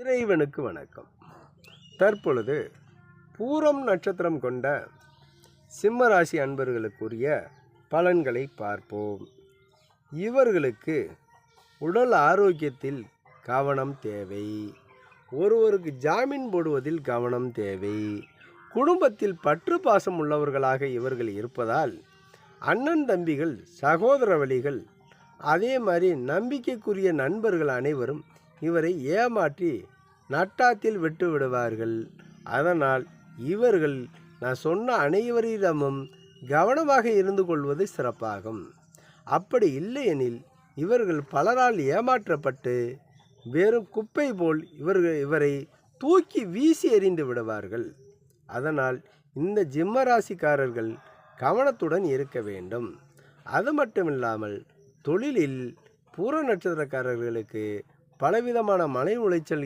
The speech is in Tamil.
இறைவனுக்கு வணக்கம். தற்பொழுது பூரம் நட்சத்திரம் கொண்ட சிம்மராசி அன்பர்களுக்குரிய பலன்களை பார்ப்போம். இவர்களுக்கு உடல் ஆரோக்கியத்தில் கவனம் தேவை. ஒருவருக்கு ஜாமீன் போடுவதில் கவனம் தேவை. குடும்பத்தில் பற்று பாசம் உள்ளவர்களாக இவர்கள் இருப்பதால் அண்ணன் தம்பிகள், சகோதர வழிகள், அதே மாதிரி நம்பிக்கைக்குரிய நண்பர்கள் அனைவரும் இவரை ஏமாற்றி நட்டாத்தில் விட்டு விடுவார்கள். அதனால் இவர்கள் நான் சொன்ன அனைவரிடமும் கவனமாக இருந்து கொள்வது சிறப்பாகும். அப்படி இல்லையெனில் இவர்கள் பலரால் ஏமாற்றப்பட்டு வெறும் குப்பை போல் இவரை தூக்கி வீசி எறிந்து விடுவார்கள். அதனால் இந்த ஜிம்மராசிக்காரர்கள் கவனத்துடன் இருக்க வேண்டும். அது மட்டுமில்லாமல் தொழிலில் பூர நட்சத்திரக்காரர்களுக்கு பலவிதமான மன உளைச்சல்